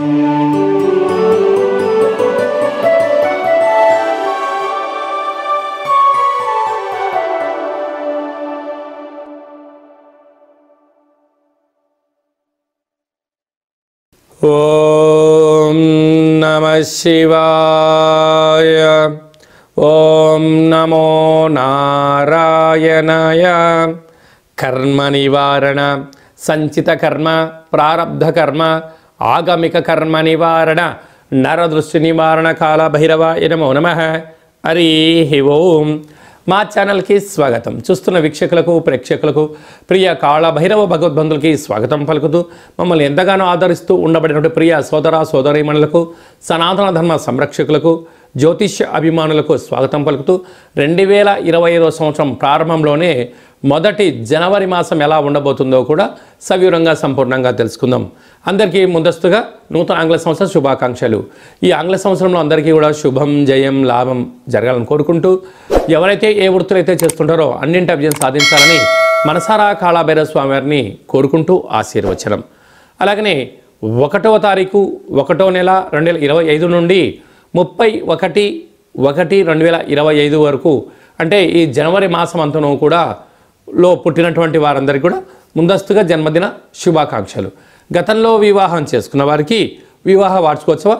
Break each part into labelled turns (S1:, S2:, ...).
S1: ఓం నమః శివాయ. ఓం నమో నారాయణాయ. కర్మ నివారణ, సంచిత కర్మ, ప్రారబ్ధ కర్మ, ఆగమిక కర్మ నివారణ, నరదృష్టి నివారణ కాల భైరవాయ నమో నమః. హరి ఓం. మా ఛానల్కి స్వాగతం. చూస్తున్న వీక్షకులకు, ప్రేక్షకులకు, ప్రియ కాళభైరవ భగవద్బంధులకి స్వాగతం పలుకుతూ మమ్మల్ని ఎంతగానో ఆదరిస్తూ ఉండబడినటువంటి ప్రియ సోదర సోదరీమణులకు, సనాతన ధర్మ సంరక్షకులకు, జ్యోతిష్య అభిమానులకు స్వాగతం పలుకుతూ 2025 సంవత్సరం ప్రారంభంలోనే మొదటి జనవరి మాసం ఎలా ఉండబోతుందో కూడా సవివరంగా సంపూర్ణంగా తెలుసుకుందాం. అందరికీ ముందస్తుగా నూతన ఆంగ్ల సంవత్సర శుభాకాంక్షలు. ఈ ఆంగ్ల సంవత్సరంలో అందరికీ కూడా శుభం, జయం, లాభం జరగాలని కోరుకుంటూ ఎవరైతే ఏ వృత్తులైతే చేస్తుంటారో అన్నింటి విజయం సాధించాలని మనసారా కాళభైరవ స్వామివారిని కోరుకుంటూ ఆశీర్వచనం. అలాగనే 1వ తారీఖు 1వ నెల 2025 నుండి 31/1/2025 వరకు అంటే ఈ జనవరి మాసం అంతను కూడా లో పుట్టినటువంటి వారందరికీ కూడా ముందస్తుగా జన్మదిన శుభాకాంక్షలు. గతంలో వివాహం చేసుకున్న వారికి వివాహ వార్షికోత్సవ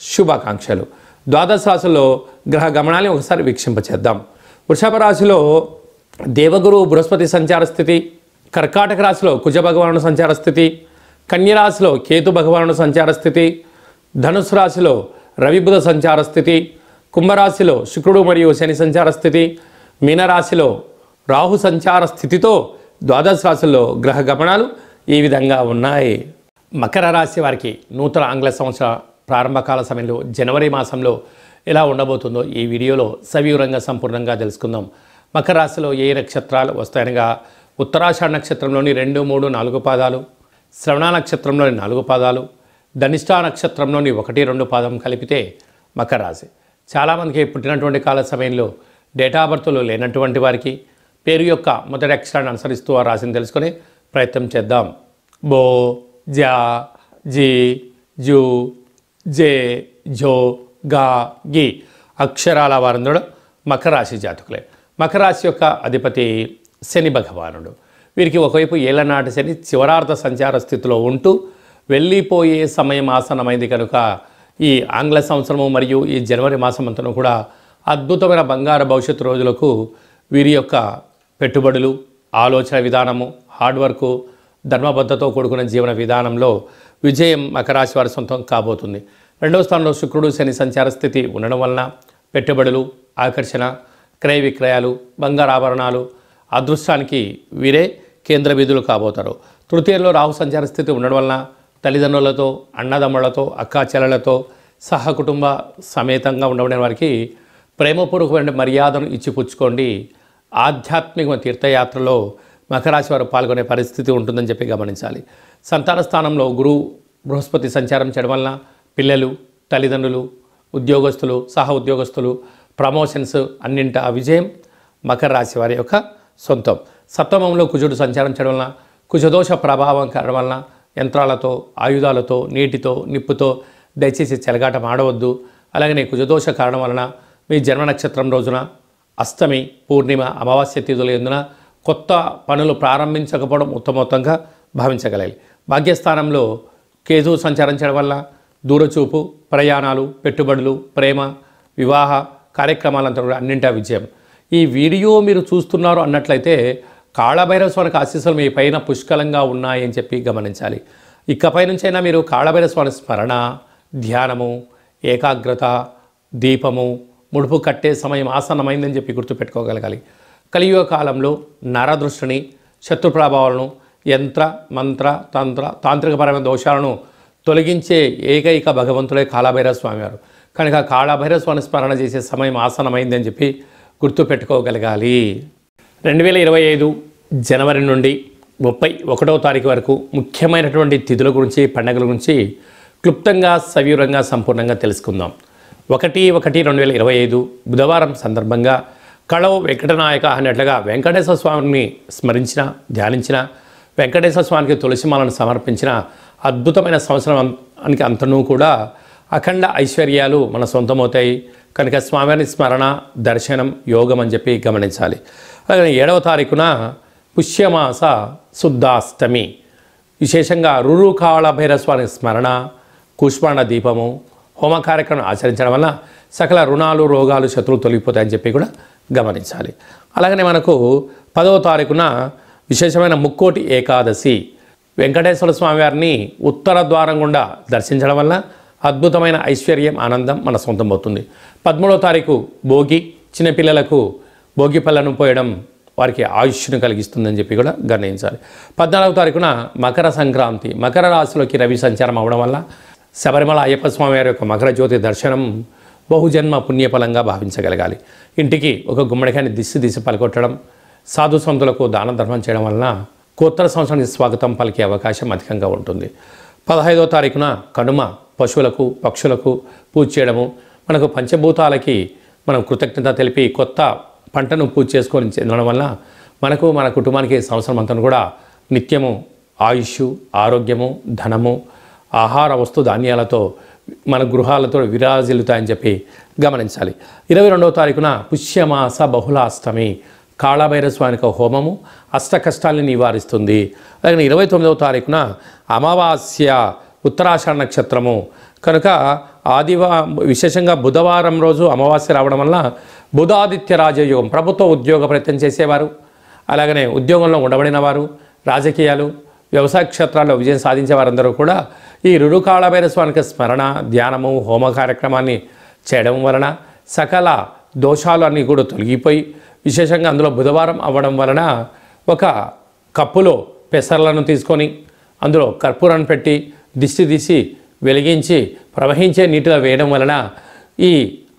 S1: శుభాకాంక్షలు. ద్వాదశ రాశుల్లో గ్రహ గమనాన్ని ఒకసారి వీక్షింపచేద్దాం. వృషభ రాశిలో దేవగురు బృహస్పతి సంచార స్థితి, కర్కాటక రాశిలో కుజ భగవానుడు సంచార స్థితి, కన్యరాశిలో కేతు భగవానుడు సంచార స్థితి, ధనుసు రాశిలో రవి బుధ సంచార స్థితి, కుంభరాశిలో శుక్రుడు మరియు శని సంచార స్థితి, మీనరాశిలో రాహు సంచార స్థితితో ద్వాదశ రాశుల్లో గ్రహ గమనాలు ఈ విధంగా ఉన్నాయి. మకర రాశి వారికి నూతన ఆంగ్ల సంవత్సర ప్రారంభకాల సమయంలో జనవరి మాసంలో ఎలా ఉండబోతుందో ఈ వీడియోలో సవివరంగా సంపూర్ణంగా తెలుసుకుందాం. మకర రాశిలో ఏ నక్షత్రాలు వస్తాయనగా ఉత్తరాషాఢ నక్షత్రంలోని 2, 3, 4 పాదాలు, శ్రవణ నక్షత్రంలోని 4 పాదాలు, ధనిష్ఠా నక్షత్రంలోని 1, 2 పాదం కలిపితే మకర రాశి. చాలామందికి పుట్టినటువంటి కాల సమయంలో డేటా ఆఫ్ బర్త్లు లేనటువంటి వారికి పేరు యొక్క మొదటి అక్షరాన్ని అనుసరిస్తూ ఆ రాశిని తెలుసుకునే ప్రయత్నం చేద్దాం. బో, జా, జీ, జూ, జే, జో, గా, గి అక్షరాల వారందరూ మకర రాశి జాతకులే. మకర రాశి యొక్క అధిపతి శని భగవానుడు. వీరికి ఒకవైపు ఏళ్లనాటి శని చివరార్థ సంచార స్థితిలో ఉంటూ వెళ్ళిపోయే సమయం ఆసన్నమైంది కనుక ఈ ఆంగ్ల సంవత్సరము మరియు ఈ జనవరి మాసం అంతా కూడా అద్భుతమైన బంగారు భవిష్యత్తు రోజులకు వీరి యొక్క పెట్టుబడులు, ఆలోచన విధానము, హార్డ్ వర్కు, ధర్మబద్ధతో కూడుకున్న జీవన విధానంలో విజయం మకర రాశి వారి సొంతం కాబోతుంది. 2వ స్థానంలో శుక్రుడు శని సంచార స్థితి ఉండడం వలన పెట్టుబడులు, ఆకర్షణ, క్రయ విక్రయాలు, బంగారు ఆభరణాలు అదృష్టానికి వీరే కేంద్ర బిందువులు కాబోతారు. తృతీయంలో రాహు సంచార స్థితి ఉండడం వలన తల్లిదండ్రులతో, అన్నదమ్ములతో, అక్కా చెల్లెలతో సహకుటుంబ సమేతంగా ఉండబడిన వారికి ప్రేమపూర్వకమైన మర్యాదను ఇచ్చిపుచ్చుకోండి. ఆధ్యాత్మిక తీర్థయాత్రలో మకర రాశి వారు పాల్గొనే పరిస్థితి ఉంటుందని చెప్పి గమనించాలి. సంతాన స్థానంలో గురువు బృహస్పతి సంచారం చేయడం వలన పిల్లలు, తల్లిదండ్రులు, ఉద్యోగస్తులు, సహ ఉద్యోగస్తులు, ప్రమోషన్స్ అన్నింట విజయం మకర రాశి వారి యొక్క సొంతం. సప్తమంలో కుజుడు సంచారం చేయడం వలన కుజదోష ప్రభావం కారణం వలన యంత్రాలతో, ఆయుధాలతో, నీటితో, నిప్పుతో దయచేసి చెలగాటం ఆడవద్దు. అలాగనే కుజదోష కారణం వలన మీ జన్మ నక్షత్రం రోజున అష్టమి, పూర్ణిమ, అమావాస్య తిథుల ఎందున కొత్త పనులు ప్రారంభించకపోవడం ఉత్తమోత్తంగా భావించగలగాలి. భాగ్యస్థానంలో కేతు సంచారం చేయడం వల్ల దూరచూపు, ప్రయాణాలు, పెట్టుబడులు, ప్రేమ, వివాహ కార్యక్రమాలంతా కూడా అన్నింటా విజయం. ఈ వీడియో మీరు చూస్తున్నారు అన్నట్లయితే కాళభైరవ స్వామికి ఆశీస్సులు మీ పైన పుష్కలంగా ఉన్నాయని చెప్పి గమనించాలి. ఇకపై నుంచైనా మీరు కాళభైరవ స్వామి స్మరణ, ధ్యానము, ఏకాగ్రత, దీపము, ముడుపు కట్టే సమయం ఆసన్నమైందని చెప్పి గుర్తుపెట్టుకోగలగాలి. కలియుగ కాలంలో నరదృష్టిని, శత్రు ప్రభావాలను, యంత్ర, మంత్ర, తాంత్రికపరమైన దోషాలను తొలగించే ఏకైక భగవంతుడే కాళభైరవ స్వామివారు. కనుక కాళభైరవ స్వామి స్మరణ చేసే సమయం ఆసన్నమైందని చెప్పి గుర్తుపెట్టుకోగలగాలి. 2025 జనవరి నుండి 31వ తారీఖు వరకు ముఖ్యమైనటువంటి తిథుల గురించి, పండుగల గురించి క్లుప్తంగా సవివరంగా సంపూర్ణంగా తెలుసుకుందాం. 1/1/2025 బుధవారం సందర్భంగా కళవు వెంకటనాయక అన్నట్లుగా వెంకటేశ్వర స్వామిని స్మరించిన, ధ్యానించిన, వెంకటేశ్వర స్వామికి తులసిమాలను సమర్పించిన అద్భుతమైన సంవత్సరానికి అంతనూ కూడా అఖండ ఐశ్వర్యాలు మన సొంతమవుతాయి కనుక స్వామివారి స్మరణ దర్శనం యోగం అని చెప్పి గమనించాలి. అలాగే 7వ తారీఖున పుష్యమాస శుద్ధాష్టమి విశేషంగా కాళభైరస్వామి స్మరణ కుష్మాండ దీపము హోమ కార్యక్రమం ఆచరించడం వల్ల సకల రుణాలు రోగాలు శత్రువులు తొలగిపోతాయని చెప్పి కూడా గమనించాలి. అలాగనే మనకు 10వ తారీఖున విశేషమైన ముక్కోటి ఏకాదశి వెంకటేశ్వర స్వామి వారిని ఉత్తర ద్వారం గుండా దర్శించడం వల్ల అద్భుతమైన ఐశ్వర్యం ఆనందం మన సొంతం అవుతుంది. 13వ తారీఖు భోగి, చిన్నపిల్లలకు భోగి పళ్ళను పోయడం వారికి ఆయుష్ను కలిగిస్తుందని చెప్పి కూడా గమనించాలి. 14వ తారీఖున మకర సంక్రాంతి, మకర రాశిలోకి రవి సంచారం అవడం వల్ల శబరిమల అయ్యప్ప స్వామి వారి యొక్క మకర జ్యోతి దర్శనం బహుజన్మ పుణ్యఫలంగా భావించగలగాలి. ఇంటికి ఒక గుమ్మడికాయని దిశ పలకొట్టడం, సాధు సంతులకు దాన ధర్మం చేయడం వలన కొత్త సంవత్సరానికి స్వాగతం పలికే అవకాశం అధికంగా ఉంటుంది. 15వ తారీఖున కనుమ, పశువులకు పక్షులకు పూజ చేయడము, మనకు పంచభూతాలకి మనం కృతజ్ఞత తెలిపి కొత్త పంటను పూజ చేసుకొని చెందడం వల్ల మనకు మన కుటుంబానికి సంవత్సరం అంతా కూడా నిత్యము ఆయుష్, ఆరోగ్యము, ధనము, ఆహార వస్తు ధాన్యాలతో మన గృహాలతో విరాజిల్లుతాయని చెప్పి గమనించాలి. 22వ తారీఖున పుష్యమాస బహుళాష్టమి కాళభైరస్వామిక హోమము అష్ట కష్టాలని నివారిస్తుంది. అలాగే 29వ తారీఖున అమావాస్య ఉత్తరాషాఢ నక్షత్రము కనుక విశేషంగా బుధవారం రోజు అమావాస్య రావడం వల్ల బుధాదిత్య రాజయోగం, ప్రభుత్వ ఉద్యోగ ప్రయత్నం చేసేవారు, అలాగనే ఉద్యోగంలో ఉండబడిన వారు, రాజకీయాలు, వ్యవసాయ క్షేత్రాల్లో విజయం సాధించే వారందరూ కూడా ఈ కాళభైరస్వామికి స్మరణ ధ్యానము హోమ కార్యక్రమాన్ని చేయడం వలన సకల దోషాలు అన్నీ కూడా తొలగిపోయి విశేషంగా అందులో బుధవారం అవ్వడం వలన ఒక కప్పులో పెసర్లను తీసుకొని అందులో కర్పూరాన్ని పెట్టి దిష్టి తీసి వెలిగించి ప్రవహించే నీటిలో వేయడం వలన ఈ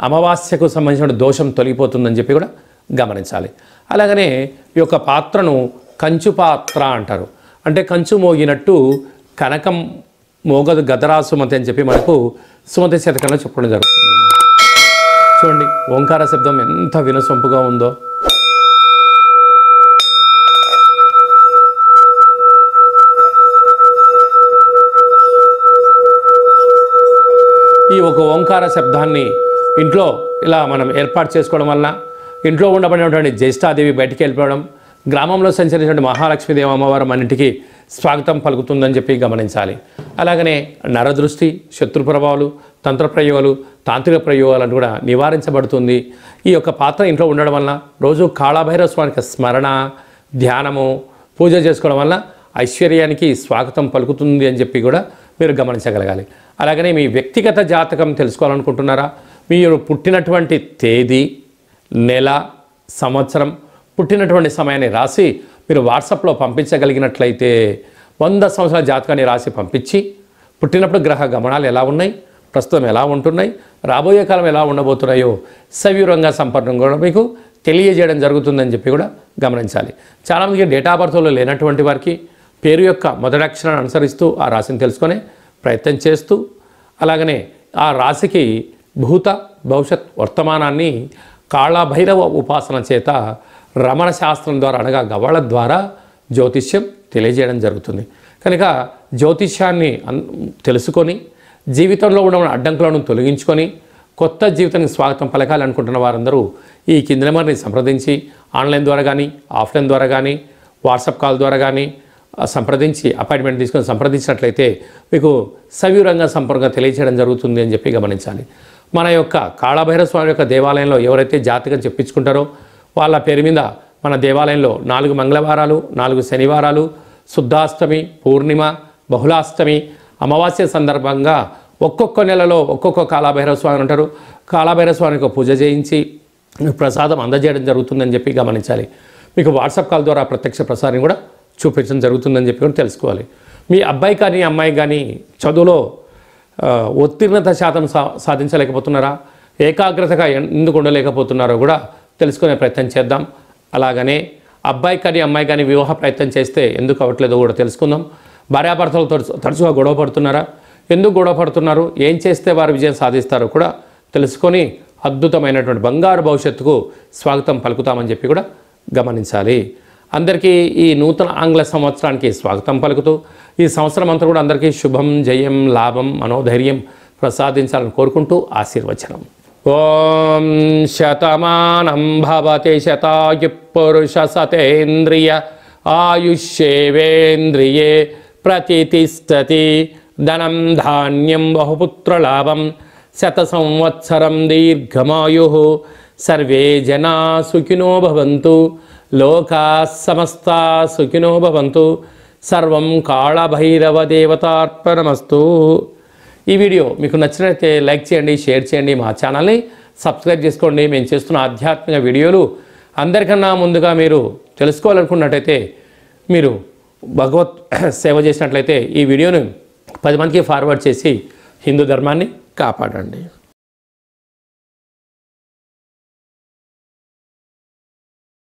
S1: అమావాస్యకు సంబంధించిన దోషం తొలగిపోతుందని చెప్పి కూడా గమనించాలి. అలాగనే ఈ యొక్క పాత్రను కంచు పాత్ర అంటారు. అంటే కంచు మోగినట్టు కనకం మోగదు గదరా సుమతి అని చెప్పి మనకు సుమతి శతకంలో చెప్పడం జరుగుతుంది. చూడండి ఓంకార శబ్దం ఎంత వినసొంపుగా ఉందో. ఈ ఒక ఓంకార శబ్దాన్ని ఇంట్లో ఇలా మనం ఏర్పాటు చేసుకోవడం వలన ఇంట్లో ఉండబడినటువంటి జ్యేష్ఠాదేవి బయటికి వెళ్ళిపోవడం, గ్రామంలో సంచరించినటువంటి మహాలక్ష్మీదేవి అమ్మవారు మన ఇంటికి స్వాగతం పలుకుతుందని చెప్పి గమనించాలి. అలాగనే నరదృష్టి, శత్రు ప్రభావాలు, తంత్ర ప్రయోగాలు, తాంత్రిక ప్రయోగాలను కూడా నివారించబడుతుంది. ఈ యొక్క పాత్ర ఇంట్లో ఉండడం వలన రోజు కాళభైరవ స్వామికి స్మరణ ధ్యానము పూజ చేసుకోవడం వల్ల ఐశ్వర్యానికి స్వాగతం పలుకుతుంది అని చెప్పి కూడా మీరు గమనించగలగాలి. అలాగనే మీ వ్యక్తిగత జాతకం తెలుసుకోవాలనుకుంటున్నారా? మీరు పుట్టినటువంటి తేదీ, నెల, సంవత్సరం, పుట్టినటువంటి సమయాన్ని రాసి మీరు వాట్సాప్లో పంపించగలిగినట్లయితే 100 సంవత్సరాల జాతకాన్ని రాసి పంపించి పుట్టినప్పుడు గ్రహ గమనాలు ఎలా ఉన్నాయి, ప్రస్తుతం ఎలా ఉంటున్నాయి, రాబోయే కాలం ఎలా ఉండబోతున్నాయో సవివరంగా సంపర్కంగా కూడా మీకు తెలియజేయడం జరుగుతుందని చెప్పి కూడా గమనించాలి. చాలామందికి డేటా ఆఫ్ బర్త్లో లేనటువంటి వారికి పేరు యొక్క మొదటి అక్షరాన్ని అనుసరిస్తూ ఆ రాశిని తెలుసుకునే ప్రయత్నం చేస్తూ అలాగనే ఆ రాశికి భూత భవిష్యత్ వర్తమానాన్ని కాళభైరవ ఉపాసన చేత రమణ శాస్త్రం ద్వారా అనగా గవ్వల ద్వారా జ్యోతిష్యం తెలియజేయడం జరుగుతుంది. కనుక జ్యోతిష్యాన్ని తెలుసుకొని జీవితంలో ఉన్న అడ్డంకులను తొలగించుకొని కొత్త జీవితానికి స్వాగతం పలకాలనుకుంటున్న వారందరూ ఈ కింది నెంబర్ని సంప్రదించి ఆన్లైన్ ద్వారా కానీ ఆఫ్లైన్ ద్వారా కానీ వాట్సాప్ కాల్ ద్వారా కానీ సంప్రదించి అపాయింట్మెంట్ తీసుకొని సంప్రదించినట్లయితే మీకు సవివరంగా సంపూర్ణంగా తెలియజేయడం జరుగుతుంది అని చెప్పి గమనించాలి. మన యొక్క కాళభైరవ స్వామి యొక్క దేవాలయంలో ఎవరైతే జాతకం చెప్పించుకుంటారో వాళ్ళ పేరు మీద మన దేవాలయంలో 4 మంగళవారాలు, 4 శనివారాలు, శుద్ధాష్టమి, పూర్ణిమ, బహుళాష్టమి, అమావాస్య సందర్భంగా ఒక్కొక్క నెలలో ఒక్కొక్క కాళభైరవ స్వామి ఉంటారు. కాళభైరవ స్వామికి పూజ చేయించి ప్రసాదం అందజేయడం జరుగుతుందని చెప్పి గమనించాలి. మీకు వాట్సాప్ కాల్ ద్వారా ప్రత్యక్ష ప్రసారం కూడా చూపించడం జరుగుతుందని చెప్పి కూడా తెలుసుకోవాలి. మీ అబ్బాయి కానీ అమ్మాయి కానీ చదువులో ఉత్తీర్ణత శాతం సాధించలేకపోతున్నారా, ఏకాగ్రతగా ఎందుకు ఉండలేకపోతున్నారో కూడా తెలుసుకునే ప్రయత్నం చేద్దాం. అలాగనే అబ్బాయి కానీ అమ్మాయి కానీ వివాహ ప్రయత్నం చేస్తే ఎందుకు అవ్వట్లేదో కూడా తెలుసుకుందాం. భార్యాభర్తలతో తరచుగా గొడవ పడుతున్నారా, ఎందుకు గొడవ పడుతున్నారు, ఏం చేస్తే వారు విజయం సాధిస్తారో కూడా తెలుసుకొని అద్భుతమైనటువంటి బంగారు భవిష్యత్తుకు స్వాగతం పలుకుతామని చెప్పి కూడా గమనించాలి. అందరికీ ఈ నూతన ఆంగ్ల సంవత్సరానికి స్వాగతం పలుకుతూ ఈ సంవత్సరం అంతా కూడా అందరికీ శుభం, జయం, లాభం, మనోధైర్యం ప్రసాదించాలని కోరుకుంటూ ఆశీర్వచనం. ఓం శతమానం భవతి శతాయు పురుష సతేంద్రియ ఆయుష్యేవేంద్రియే ప్రతితిష్టతి. ధనం ధాన్యం బహుపుత్రలాభం శత సంవత్సరం దీర్ఘమాయు. సర్వే జనా సుఖినో భవంతు. లోకా సమస్తా సుఖినో భవంతు. సర్వం కాళభైరవ దేవతార్పణమస్తు. ఈ వీడియో మీకు నచ్చినట్లయితే లైక్ చేయండి, షేర్ చేయండి, మా ఛానల్ని సబ్స్క్రైబ్ చేసుకోండి. మేము చేస్తున్న ఆధ్యాత్మిక వీడియోలు అందరికన్నా ముందుగా మీరు తెలుసుకోవాలనుకున్నట్టయితే, మీరు భగవత్ సేవ చేసినట్లయితే ఈ వీడియోను 10 మందికి ఫార్వర్డ్ చేసి హిందూ ధర్మాన్ని కాపాడండి.